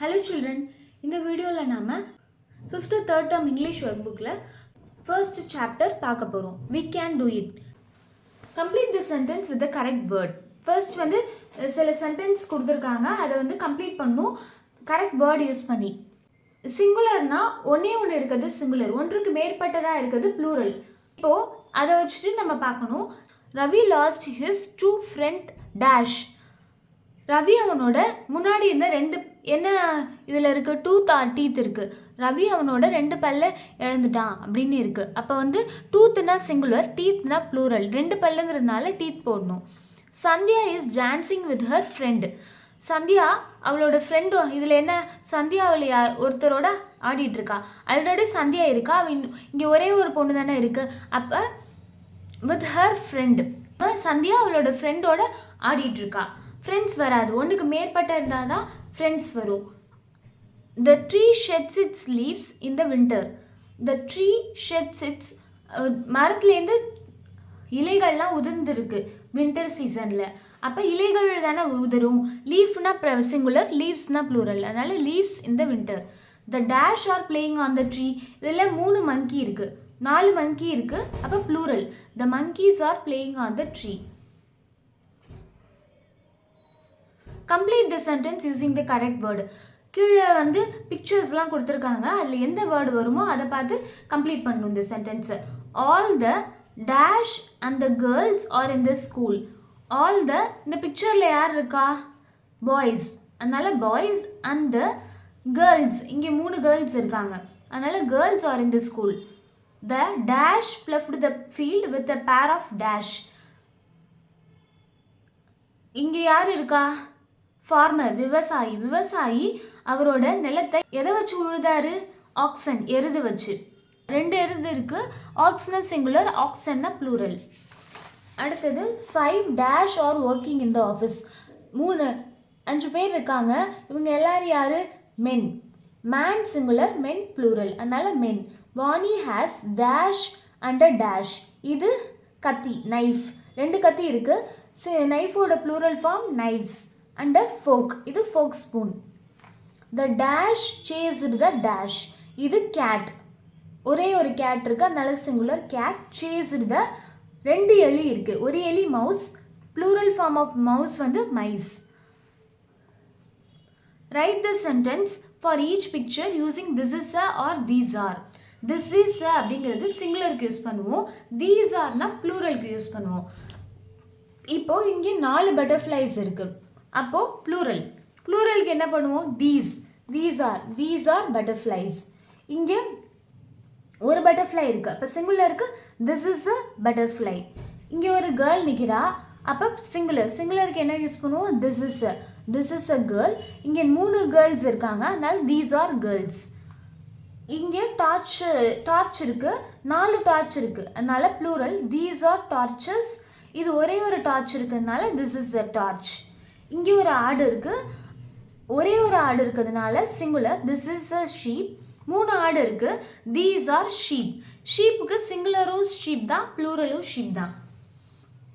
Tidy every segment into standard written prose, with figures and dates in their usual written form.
Hello children, இந்த வீடியோவில் நாம் 5th 3rd term English workbookல first chapter பார்க்க போகிறோம். We can do it. Complete the sentence with the correct word. First வந்து சில sentence கொடுத்துருக்காங்க, அதை வந்து complete பண்ணும் correct word யூஸ் பண்ணி. சிங்குலர்னா ஒன்றே ஒன்று இருக்கிறது சிங்குலர், ஒன்றுக்கு மேற்பட்டதாக இருக்கிறது ப்ளூரல். இப்போது அதை வச்சுட்டு நம்ம பார்க்கணும். Ravi last his true friend dash. Ravi அவனோட முன்னாடி இருந்த ரெண்டு என்ன இதில் இருக்குது, டூத் ஆர் டீத் இருக்குது. ரவி அவனோட ரெண்டு பல்ல இழந்துட்டான் அப்படின்னு இருக்குது. அப்போ வந்து டூத்துனா சிங்குலர், டீத்னா ப்ளூரல். ரெண்டு பல்லுங்கிறதுனால டீத் போடணும். Sandhya is dancing with her friend. Sandhya அவளோட ஃப்ரெண்டு, இதில் என்ன, சந்தியா அவளை ஒருத்தரோட ஆடிட்டுருக்கா. ஆல்ரெடி சந்தியா இருக்கா, அவன் இங்கே ஒரே ஒரு பொண்ணு தானே இருக்குது. அப்போ வித் ஹர் ஃப்ரெண்டு, சந்தியா அவளோட ஃப்ரெண்டோட ஆடிட்டுருக்கா. ஃப்ரெண்ட்ஸ் வராது, ஒன்றுக்கு மேற்பட்ட இருந்தால் தான் ஃப்ரெண்ட்ஸ் வரும். The tree sheds its leaves in the winter. The tree sheds its மரத்துலேருந்து இலைகள்லாம் உதிர்ந்துருக்கு வின்டர் சீசனில். அப்போ இலைகள் தானே உதிரும். லீஃப்னா சிங்குலர், லீவ்ஸ்னா ப்ளூரல், அதனால் leaves in the winter. The dash are playing on the tree. இதில் 3 மங்கி இருக்குது, 4 மங்கி இருக்குது, அப்போ plural. The monkeys are playing on the tree. Complete the sentence using the correct word. கீழே வந்து பிக்சர்ஸ்லாம் கொடுத்துருக்காங்க, அதில் எந்த வேர்டு வருமோ அதை பார்த்து கம்ப்ளீட் பண்ணணும் இந்த சென்டென்ஸை. All the dash and the girls are in the school. All the, இந்த பிக்சரில் யார் இருக்கா, பாய்ஸ், அதனால் பாய்ஸ் அண்ட் த கேர்ள்ஸ், இங்கே 3 கேர்ள்ஸ் இருக்காங்க, அதனால் girls are in the school. The dash ploughed the field with a pair of dash. இங்கே யார் இருக்கா, ஃபார்மர், விவசாயி. விவசாயி அவரோட நிலத்தை எதை வச்சு உழுதாரு, ஆக்சன், எருது வச்சு. 2 எருது இருக்குது, ஆக்ஸ்னா சிங்குலர், ஆக்சன்னா ப்ளூரல். அடுத்தது 5 dash are working in the office. 5 பேர் இருக்காங்க, இவங்க எல்லாரும் யார், men. Man singular, men plural, அதனால் men. Vani has dash and a dash. இது கத்தி, நைஃப், 2 கத்தி இருக்குது. நைஃபோட plural form knives. And a fork, இது fork spoon. The dash chased the dash. இது கேட், ஒரே ஒரு கேட் இருக்குது, அதனால சிங்குலர், கேட். சேஸ்டு த, 2 எலி இருக்குது, ஒரு எலி mouse, plural form of mouse வந்து mice. Write the sentence for each picture using this is a are these are. This is a அப்படிங்கிறது சிங்குலருக்கு யூஸ் பண்ணுவோம், தீஸ் ஆர்னா ப்ளூரலுக்கு யூஸ் பண்ணுவோம். இப்போது இங்கே 4 பட்டர்ஃப்ளைஸ் இருக்குது, அப்போது ப்ளூரல். ப்ளூரலுக்கு என்ன பண்ணுவோம், தீஸ் ஆர் பட்டர்ஃப்ளைஸ். இங்கே ஒரு பட்டர்ஃப்ளை இருக்குது, அப்போ சிங்குலருக்கு திஸ் இஸ் அ பட்டர்ஃப்ளை. இங்கே ஒரு கேர்ள் நிற்கிறா, அப்போ சிங்குலருக்கு என்ன யூஸ் பண்ணுவோம், திஸ் இஸ் அ கேர்ள். இங்கே 3 கேர்ள்ஸ் இருக்காங்க, அதனால் தீஸ் ஆர் கேர்ள்ஸ். இங்கே டார்ச் இருக்குது, 4 டார்ச் இருக்குது, அதனால் ப்ளூரல், தீஸ் ஆர் டார்ச்சஸ். இது ஒரே ஒரு டார்ச் இருக்கிறதுனால திஸ் இஸ் அ டார்ச். இங்கே ஒரு ஆடு இருக்குது, ஒரே ஒரு ஆடு இருக்கிறதுனால singular, this is a sheep. 3 ஆடு இருக்குது, தீஸ் ஆர் ஷீப். ஷீப்புக்கு சிங்குலரும் ஷீப் தான், ப்ளூரலும் ஷீப் தான்.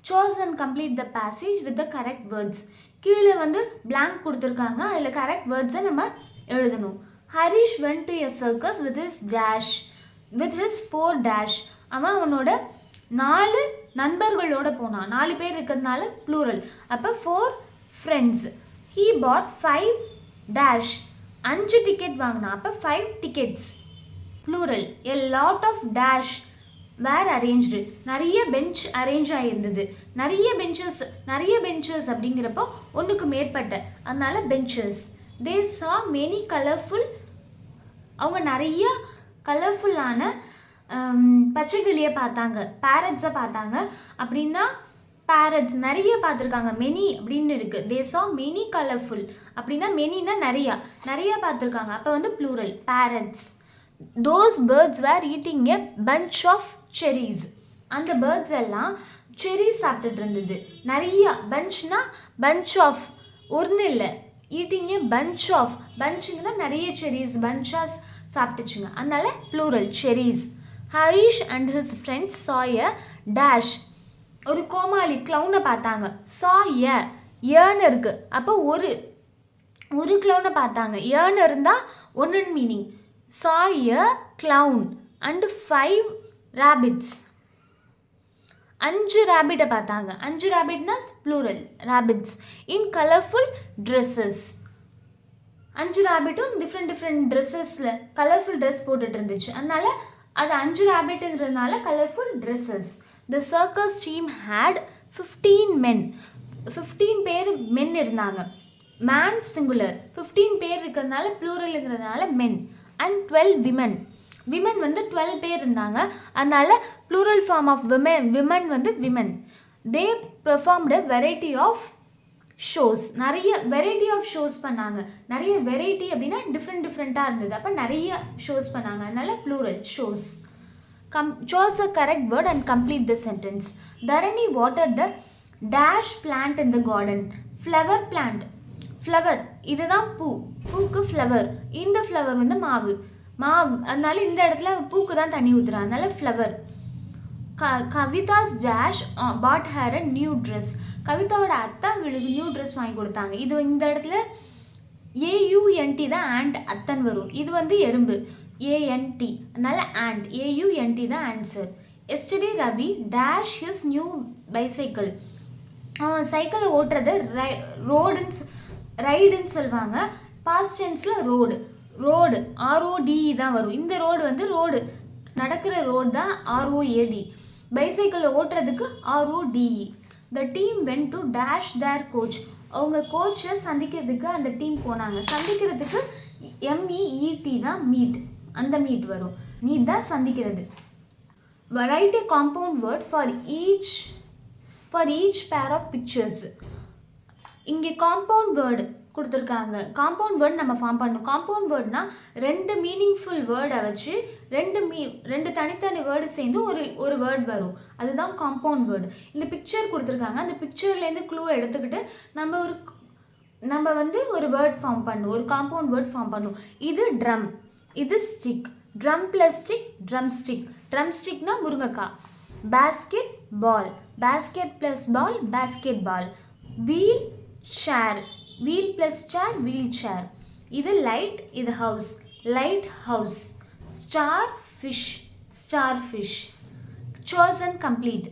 Choose and complete the passage with the correct words. கீழே வந்து பிளாங்க் கொடுத்துருக்காங்க, அதில் கரெக்ட் வேர்ட்ஸை நம்ம எழுதணும். Harish went to a circus with his dash, with his 4 dash. அவனோட 4 நண்பர்களோட போனான், 4 பேர் இருக்கிறதுனால ப்ளூரல், அப்போ 4 friends. He bought 5 dash. 5 ticket வாங்கினா, அப்போ 5 tickets. Plural. A lot of dash were arranged. நிறைய பெஞ்ச் அரேஞ்ச் ஆகியிருந்தது. நிறைய பெஞ்சஸ் அப்படிங்கிறப்போ ஒன்றுக்கு மேற்பட்ட, அதனால benches. They saw many colorful. அவங்க நிறைய கலர்ஃபுல்லான பச்சைக்கிளியை பார்த்தாங்க, பேரட்ஸை பார்த்தாங்க. அப்படின்னா பேரட்ஸ் நிறைய பார்த்துருக்காங்க, மெனி அப்படின்னு இருக்குது. தே சா மெனி கலர்ஃபுல் அப்படின்னா மெனினா நிறையா பார்த்துருக்காங்க, அப்போ வந்து plural, parrots. Those birds were eating a bunch of cherries. அந்த பேர்ட்ஸ் எல்லாம் செரீஸ் சாப்பிட்டுட்டு இருந்தது. நிறையா, பஞ்ச்னா பஞ்ச் ஆஃப், ஒன்று இல்லை, ஈட்டிங் எ பஞ்ச் ஆஃப், பஞ்சுங்கன்னா நிறைய செரீஸ், பஞ்சாக சாப்பிட்டுச்சுங்க, அதனால plural, cherries. Harish and his friends saw a dash. ஒரு கோமாளி, க்ளவுனை பார்த்தாங்க. சா ஏன்னு இருக்குது, அப்போ ஒரு க்ளவுனை பார்த்தாங்க. ஏர்னு இருந்தால் ஒன்றுன்னு meaning. saw a clown and 5 rabbits. 5 ரேபிட்டை பார்த்தாங்க. 5 ரேபிட்னா plural rabbits in colorful dresses. 5 ரேபிட்டும் டிஃப்ரெண்ட் ட்ரெஸ்ஸஸில் கலர்ஃபுல் ட்ரெஸ் போட்டுட்டு இருந்துச்சு. அதனால அது 5 ரேபிட்டுங்கிறதுனால colourful dresses. The circus team had 15 men. 15 பேர் மென் இருந்தாங்க. மேன் சிங்குலர், 15 பேர் இருக்கிறதுனால ப்ளூரலுங்கிறதுனால மென். And 12 women. விமன் வந்து 12 பேர் இருந்தாங்க. அதனால ப்ளூரல் ஃபார்ம் ஆஃப் விமன் வந்து women. They performed variety of shows. நிறைய வெரைட்டி ஆஃப் ஷோஸ் பண்ணாங்க. நிறைய வெரைட்டி அப்படின்னா டிஃப்ரெண்ட்டாக இருந்தது. அப்போ நிறைய ஷோஸ் பண்ணாங்க. அதனால plural shows. Choose a correct word and complete the sentence. Dharani watered the dash plant in the garden. Flower plant. Flower இதுதான் பூ. பூக்கு ஃப்ளவர். இந்த ஃப்ளவர் வந்து மாவு. அதனால இந்த இடத்துல பூக்கு தான் தண்ணி ஊற்றுறா. அதனால flower. Kavitha's dash bought her a new dress. கவிதாவோட அத்தை அவளுக்கு நியூ ட்ரெஸ் வாங்கி கொடுத்தாங்க. இது இந்த இடத்துல AUNT தான் ஆண்ட் அத்தன் வரும். இது வந்து எறும்பு ANT. அதனால ஆண்ட் AUNT தான் answer. Yesterday Ravi dash his new bicycle. சைக்கிளை ஓட்டுறது ரைடுன்னு சொல்லுவாங்க. பாஸ்ட் டென்ஸில் ரோடு RODE தான் வரும். இந்த ரோடு வந்து ரோடு நடக்கிற ரோடு தான் ROAD. பைசைக்கிளை ஓட்டுறதுக்கு RODE. The team went to dash their coach. அவங்க கோச்சை சந்திக்கிறதுக்கு அந்த டீம் போனாங்க. சந்திக்கிறதுக்கு MEET தான் மீட். அந்த மீட் வரும். மீட் தான் சந்திக்கிறது. Write a compound word for each pair of pictures. இங்கே காம்பவுண்ட் வேர்டு கொடுத்துருக்காங்க. காம்பவுண்ட் வேர்டு நம்ம ஃபார்ம் பண்ணணும். காம்பவுண்ட் வேர்ட்னா 2 மீனிங்ஃபுல் வேர்டை வச்சு ரெண்டு தனித்தனி வேர்டு சேர்ந்து ஒரு வேர்டு வரும். அதுதான் காம்பவுண்ட் வேர்டு. இந்த பிக்சர் கொடுத்துருக்காங்க. அந்த பிக்சர்லேருந்து க்ளூ எடுத்துக்கிட்டு நம்ம வந்து ஒரு வேர்ட் ஃபார்ம் பண்ணும். ஒரு காம்பவுண்ட் வேர்ட் ஃபார்ம் பண்ணும். இது ட்ரம், இது stick. Drum plus stick drumstick. Drum ஸ்டிக்னா முருங்கைக்காய். Basketball. Basket plus ball basketball. Wheelchair. Wheel plus chair wheelchair. இது லைட், இது house. Lighthouse. Starfish starfish. chosen complete.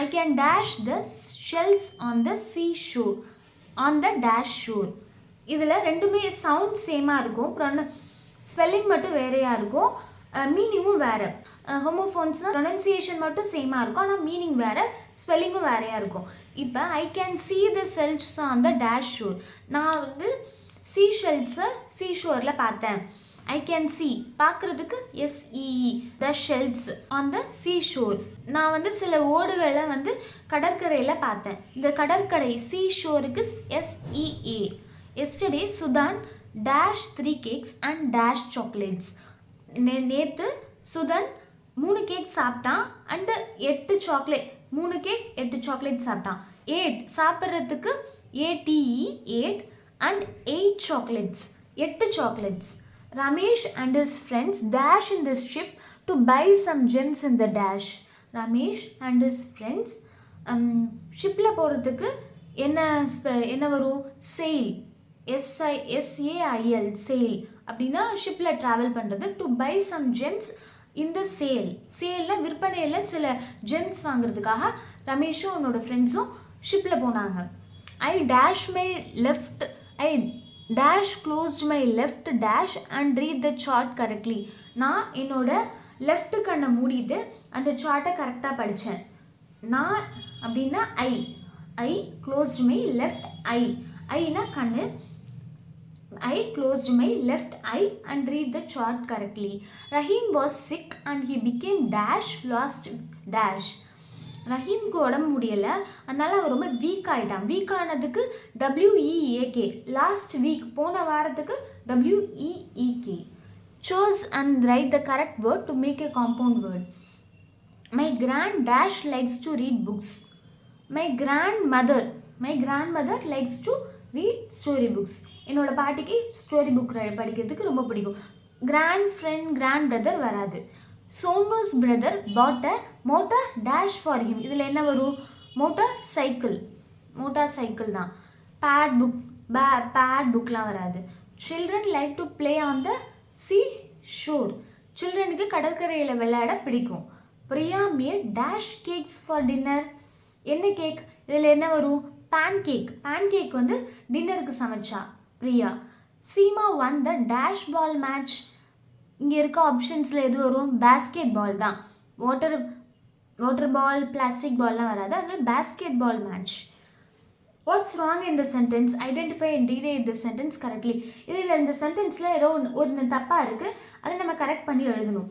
I can dash the shells on the seashore. On the dash shore. இதில் ரெண்டுமே sound சேமாக இருக்கும். Spelling மட்டும் வேறையாக இருக்கும். மீனிங்கும் வேறு. ஹோமோஃபோன்ஸ்னால் ப்ரொனன்சியேஷன் மட்டும் சேமாக இருக்கும். ஆனால் மீனிங் வேறு, ஸ்பெல்லிங்கும் வேறையாக இருக்கும். இப்போ I can see the shells on the dash shore. நான் வந்து சீஷெல்ஸை சீஷோரில் பார்த்தேன். ஐ கேன் see பார்க்குறதுக்கு SEE the shells on the seashore. நான் வந்து சில ஓடுகளை வந்து கடற்கரையில் பார்த்தேன். இந்த கடற்கரை சீஷோருக்கு SEA. Yesterday Sudan dash 3 cakes and dash chocolates. நேற்று சுதன் 3 கேக் சாப்பிட்டான் அண்டு 8 சாக்லேட். 3 கேக் 8 சாக்லேட் சாப்பிட்டான். 8 சாப்பிட்றதுக்கு ATE 8 and 8 chocolates. 8 chocolates. Ramesh and his friends dash in this ship to buy some gems in the dash. Ramesh and his friends ஷிப்பில் போகிறதுக்கு என்ன வரும்? Sail. SAIL sail அப்படின்னா ஷிப்பில் travel பண்ணுறது. To by some gems இந்த சேலில் விற்பனையில் சில ஜெம்ஸ் வாங்குறதுக்காக ரமேஷும் அவனோட ஃப்ரெண்ட்ஸும் ஷிப்பில் போனாங்க. I dash closed my left dash and read the chart correctly. நான் என்னோட லெஃப்ட் கண்ணை மூடிட்டு அந்த சார்ட்டை கரெக்டாக படித்தேன். நான் அப்படின்னா ஐ க்ளோஸ்ட் மை லெஃப்ட் ஐனா கண்ணு. I closed my left eye and read the chart correctly. Rahim was sick and he became dash lost dash. ரஹீம்க்கு உடம்பு முடியலை, அதனால் அவர் ரொம்ப வீக் ஆகிட்டான். வீக் ஆனதுக்கு WEAK. லாஸ்ட் வீக் போன வாரத்துக்கு WEEK. Choose and write the correct word to make a compound word. My grand dash likes to read books. My grandmother likes to read story books. என்னோட பாட்டிக்கு story book படிக்கிறதுக்கு ரொம்ப பிடிக்கும். Grand friend grand brother வராது. Sonu's brother bought a motor dash for him. இதில் என்ன வரும்? Motorcycle தான். பேட் புக் பேட் புக்லாம் வராது. Children like to play on the sea shore. சில்ட்ரனுக்கு கடற்கரையில் விளையாட பிடிக்கும். Priya made dash cakes for dinner. என்ன கேக்? இதில் என்ன வரும்? பேன் கேக் வந்து டின்னருக்கு சமைச்சா Priya. Seema won the dash ball match. இங்கே இருக்க ஆப்ஷன்ஸில் எது வரும்? பேஸ்கெட் பால் தான். வாட்டர் பால், பிளாஸ்டிக் பால்லாம் வராது. அதனால basketball match. What's wrong in the sentence? Identify and read the sentence correctly. இதில் இந்த சென்டென்ஸில் ஏதோ ஒன்று தப்பாக இருக்குது, அதை நம்ம கரெக்ட் பண்ணி எழுதணும்.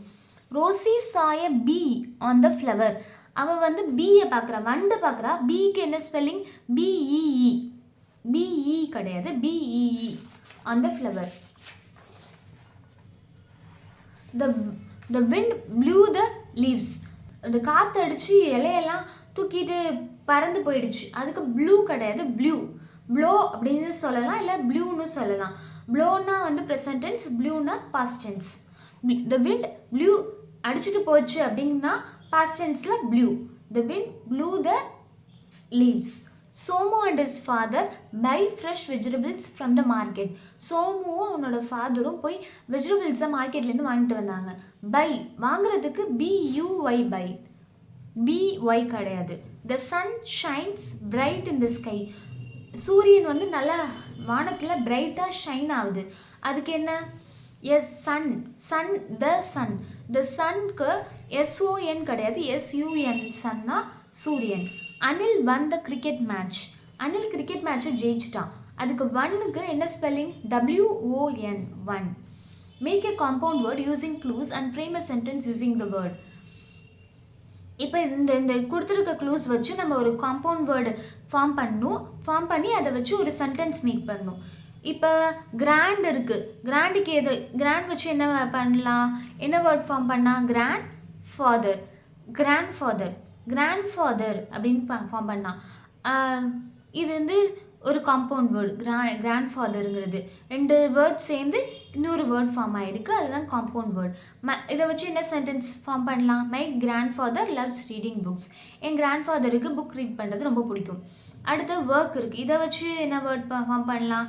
ரோசி சாய பி ஆன் த ஃப்ளவர். அவள் வந்து பியை பார்க்குறா, வண்டு பார்க்குறா. பிக்கு என்ன ஸ்பெல்லிங்? பிஇஇ. பிஇ கிடையாது, BEE on the flower. The wind blew the leaves. அந்த காற்று அடித்து இலையெல்லாம் தூக்கிட்டு பறந்து போயிடுச்சு. அதுக்கு ப்ளூ கிடையாது, ப்ளோ அப்படின்னு சொல்லலாம், இல்லை ப்ளூன்னு சொல்லலாம். ப்ளோனா வந்து ப்ரெசன்ட் டென்ஸ், ப்ளூனா past tense. The wind blew அடிச்சுட்டு போச்சு அப்படின்னா பாஸ்ட் டென்ஸில் blew. The wind blew the leaves. Somu and his father buy fresh vegetables from the market. சோமுவும் அவனோட ஃபாதரும் போய் வெஜிடபிள்ஸை மார்க்கெட்லேருந்து வாங்கிட்டு வந்தாங்க. பை வாங்குறதுக்கு பியூஒய் பை, பிஒய் கிடையாது. The sun shines bright in the sky. சூரியன் வந்து நல்லா வானத்தில் பிரைட்டாக ஷைன் ஆகுது. அதுக்கு என்ன? எஸ் சன் த சன்க்கு எஸ்ஓஎன் கிடையாது, எஸ்யூஎன். சன்னா சூரியன். Anil won the cricket match. Anil cricket மேட்சை ஜெயிச்சிட்டான். அதுக்கு ஒன்னுக்கு என்ன spelling? WON, won. Make a compound word using clues and frame a sentence using the word. இப்போ இந்த கொடுத்துருக்க க்ளூஸ் வச்சு நம்ம ஒரு காம்பவுண்ட் வேர்டு ஃபார்ம் பண்ணி அதை வச்சு ஒரு சென்டென்ஸ் மேக் பண்ணணும். இப்போ கிராண்ட் இருக்குது, கிராண்டுக்கு எது? கிராண்ட் வச்சு என்ன பண்ணலாம்? என்ன வேர்ட் ஃபார்ம் பண்ணால்? கிராண்ட்ஃபாதர் அப்படின்னு ஃபார்ம் பண்ணால் இது வந்து ஒரு காம்பவுண்ட் வேர்டு. கிராண்ட்ஃபாதருங்கிறது ரெண்டு வேர்ட் சேர்ந்து இன்னொரு வேர்ட் ஃபார்ம் ஆகிருக்கு, அதுதான் காம்பவுண்ட் வேர்ட். இதை வச்சு என்ன சென்டென்ஸ் ஃபார்ம் பண்ணலாம்? My grandfather loves reading books. என் கிராண்ட்ஃபாதருக்கு புக் ரீட் பண்ணுறது ரொம்ப பிடிக்கும். அடுத்து ஒர்க் இருக்குது, இதை வச்சு என்ன வேர்ட் ஃபார்ம் பண்ணலாம்?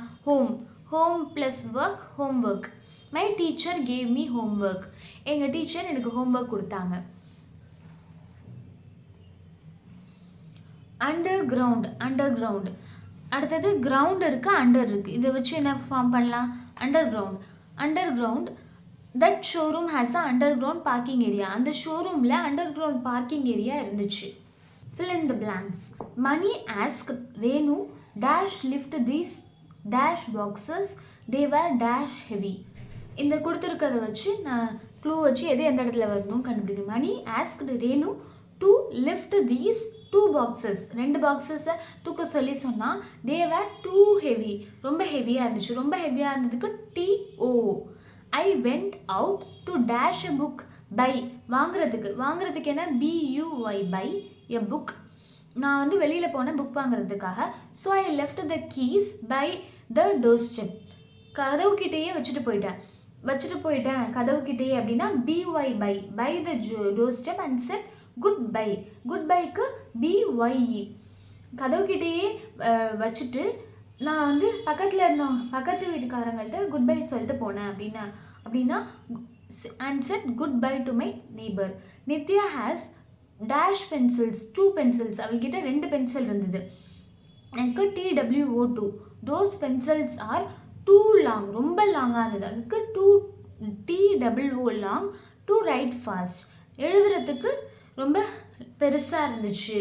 Home plus work, home work. My teacher gave me home work. எங்கள் டீச்சர் எனக்கு ஹோம் ஒர்க் கொடுத்தாங்க. அண்டர் அடுத்தது கிரவுண்ட் இருக்குது, அண்டர் இருக்குது. இதை வச்சு என்ன ஃபார்ம் பண்ணலாம்? Under ground. That showroom has a under ground parking area. அந்த ஷோரூமில் அண்டர் கிரவுண்ட் பார்க்கிங் ஏரியா இருந்துச்சு. Fill in the blanks. Mani ask Renu dash lift these dash boxes they were dash heavy. இந்த கொடுத்துருக்கதை வச்சு நான் க்ளூ வச்சு எது எந்த இடத்துல வரணும்னு கண்டுபிடிக்கணும். Mani ask Renu to lift these 2 boxes, 2 பாக்ஸஸை தூக்க சொல்லி சொன்னால் they were too heavy, ரொம்ப ஹெவியாக இருந்துச்சு. ரொம்ப ஹெவியாக இருந்ததுக்கு TO. I went out to dash a book. Buy வாங்குறதுக்கு என்ன? BUY buy a book. நான் வந்து வெளியில் போனேன் புக் வாங்குறதுக்காக. So I left the keys by the doorstep. கதவுக்கிட்டேயே வச்சுட்டு போயிட்டேன் கதவுக்கிட்டேயே அப்படின்னா BY by the doorstep and said good பைக்கு BYE. கதவுக்கிட்டேயே வச்சுட்டு நான் வந்து பக்கத்து வீட்டுக்காரங்கள்ட்ட குட் பை சொல்லிட்டு போனேன் அப்படின்னா and said goodbye to my neighbour. Nithya has dash pencils, 2 pencils. அவள்கிட்ட 2 பென்சில் இருந்தது. எனக்கு TWO2. Those pencils are too long, ரொம்ப லாங்காக இருந்தது. அதுக்கு TWO long to write fast. எழுதுறதுக்கு ரொம்ப பெருசாக இருந்துச்சு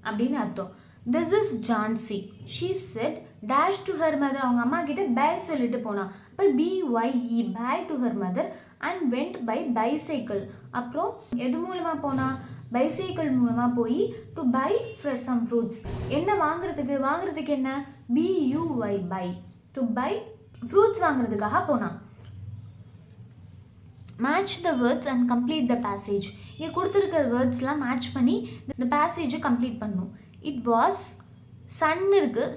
அப்படின்னு அர்த்தம். This is Jhansi. She said dash to her mother. அவங்க அம்மா கிட்ட பை சொல்லிட்டு போனான். இப்போ BYE bye to her mother and went by bicycle. அப்புறம் எது மூலமாக போனால்? பைசைக்கிள் மூலமாக போய் டு பை சம் ஃப்ரூட்ஸ். என்ன வாங்குறதுக்கு என்ன? BUY buy to buy fruits வாங்குறதுக்காக போனான். Match the words and complete the passage. இங்கே கொடுத்துருக்க வேர்ட்ஸ்லாம் மேட்ச் பண்ணி இந்த பேசேஜை கம்ப்ளீட் பண்ணணும். இட் வாஸ் சன் இருக்குது,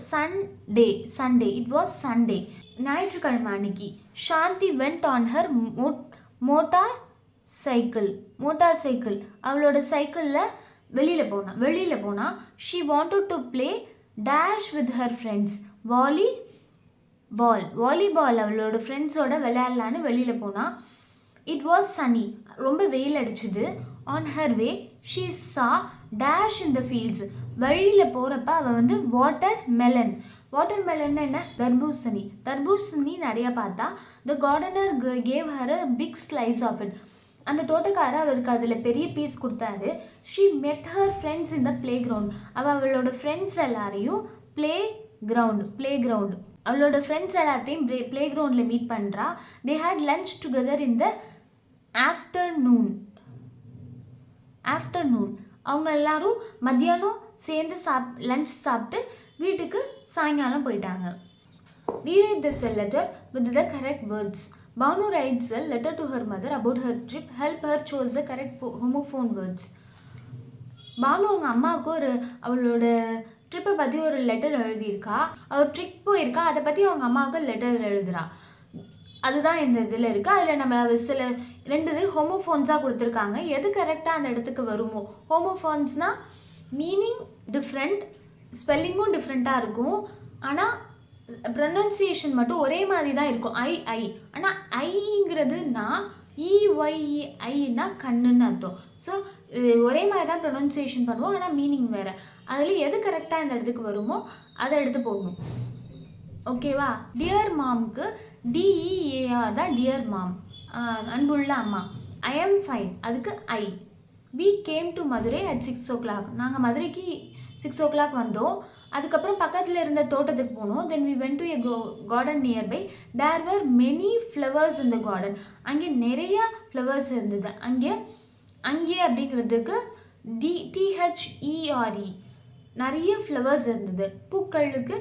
சண்டே. இட் வாஸ் சண்டே, ஞாயிற்றுக்கிழமை அன்னைக்கு. Shanti went on her motorcycle. அவளோட சைக்கிளில் வெளியில் போனா. She wanted to play dash with her friends. Volleyball அவளோட ஃப்ரெண்ட்ஸோட விளையாடலான்னு வெளியில் போனால். இட் வாஸ் சனி, ரொம்ப வெயில் அடிச்சுது. ஆன் ஹர் வே ஷீ சா டேஷ் இன் த ஃபீல்ட்ஸ், வழியில் போகிறப்ப அவள் வந்து வாட்டர் மெலன் என்ன, தர்பூசணி நிறையா பார்த்தா. The gardener gave her a big slice of it, அந்த தோட்டக்காரர் அவருக்கு அதில் பெரிய பீஸ் கொடுத்தாரு. She met her friends in the playground, அவளோட ஃப்ரெண்ட்ஸ் எல்லாரையும் பிளே கிரவுண்ட் அவளோட ஃப்ரெண்ட்ஸ் எல்லாத்தையும் பிளே கிரவுண்டில் மீட் பண்ணுறா. They had lunch together in the afternoon. அவங்க எல்லாரும் மத்தியானம் சேர்ந்து லன்ச் சாப்பிட்டு வீட்டுக்கு சாயங்காலம் போயிட்டாங்க. Reread this letter with the correct words. Banu writes a letter to her mother about her trip. Help her choose the correct homophone words. Banu அவங்க அம்மாவுக்கு அவளோட ட்ரிப்பை பற்றி ஒரு லெட்டர் எழுதியிருக்கா. அவள் ட்ரிப் போயிருக்கா, அதை பற்றி அவங்க அம்மாவுக்கு லெட்டர் எழுதுறா. அதுதான் இந்த இதில் இருக்குது. அதில் நம்ம சில 2 ஹோமோஃபோன்ஸாக கொடுத்துருக்காங்க. எது கரெக்டாக அந்த இடத்துக்கு வருமோ. ஹோமோஃபோன்ஸ்னால் மீனிங் டிஃப்ரெண்ட், ஸ்பெல்லிங்கும் டிஃப்ரெண்ட்டாக இருக்கும், ஆனால் ப்ரொனன்சியேஷன் மட்டும் ஒரே மாதிரி தான் இருக்கும். ஐ ஆனால் ஐங்கிறதுனா ஐனா கண்ணுன்னு அர்த்தம். ஸோ ஒரே மாதிரி தான் ப்ரொனன்சியேஷன் பண்ணுவோம், ஆனால் மீனிங் வேறு. அதில் எது கரெக்டாக இந்த இடத்துக்கு வருமோ அதை எடுத்து போடணும். ஓகேவா? டியர் மாம்க்கு DEAR தான் டியர் மாம், அன்புள்ள அம்மா. ஐ ஆம் ஃபைன், அதுக்கு ஐ. We came to Madurai at 6 o'clock, நாங்கள் மதுரைக்கு 6 o'clock வந்தோம். அதுக்கப்புறம் பக்கத்தில் இருந்த தோட்டத்துக்கு போனோம். Then we went to a garden nearby. There were many flowers in the garden. அங்கே நிறைய ஃப்ளவர்ஸ் இருந்தது. அங்கே அப்படிங்கிறதுக்கு THERE, நிறைய ஃப்ளவர்ஸ் இருந்தது. பூக்களுக்கு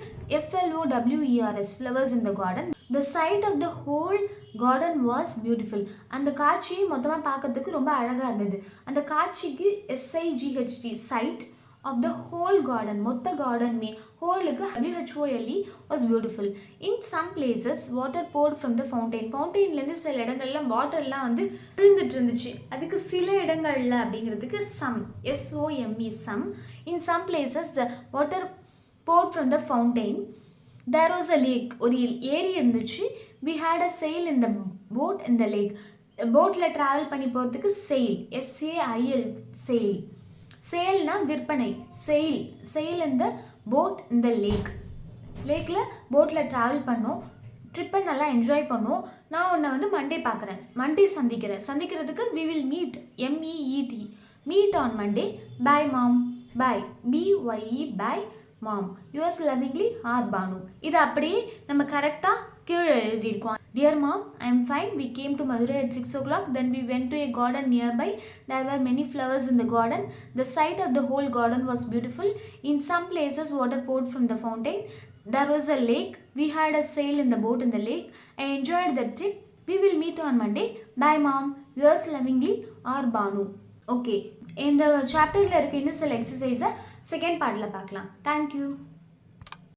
FLOWERS, flowers in the garden. The sight of the whole garden was beautiful. அந்த காட்சி மொத்தமாக பார்க்கறதுக்கு ரொம்ப அழகாக இருந்தது. அந்த காட்சிக்கு SIGHT, sight of the whole garden, மொத்த கார்டன்மே. ஹோலுக்கு WHOLE was beautiful. In some places water poured from the fountain. ஃபவுண்டெயின்லேருந்து சில இடங்கள்லாம் வாட்டர்லாம் வந்து விழுந்துட்டு இருந்துச்சு. அதுக்கு சில இடங்கள்ல அப்படிங்கிறதுக்கு some, SOME, some. In some places the water poured from the fountain. There was a lake, ஒரு ஏரி இருந்துச்சு. We had a sail in the boat in the lake. போட்டில் ட்ராவல் பண்ணி போகிறதுக்கு sail, SAIL, sail. சேல்னா விற்பனை. செயில் இந்த boat இந்த லேக்கில் போட்டில் ட்ராவல் பண்ணோம். ட்ரிப்பை நல்லா என்ஜாய் பண்ணோம். நான் உன்னை வந்து மண்டே சந்திக்கிறதுக்கு we will meet, MEET, meet on Monday. Bye mom, bye, BYE, bye mom. Yours lovingly, R. Banu. இது அப்படியே நம்ம கரெக்டாக கீழே எழுதியிருக்கோம். Dear mom, I am fine. We came to Madurai at 6 o'clock. Then we went to a garden nearby. There were many flowers in the garden. The sight of the whole garden was beautiful. In some places water poured from the fountain. There was a lake. We had a sail in the boat in the lake. I enjoyed the trip. We will meet on Monday. Bye mom. Yours lovingly, R. Banu. Okay. இந்த சாப்டரில் இருக்க இன்னும் சில எக்ஸசைஸை second பார்ட்டில் பார்க்கலாம். Thank you.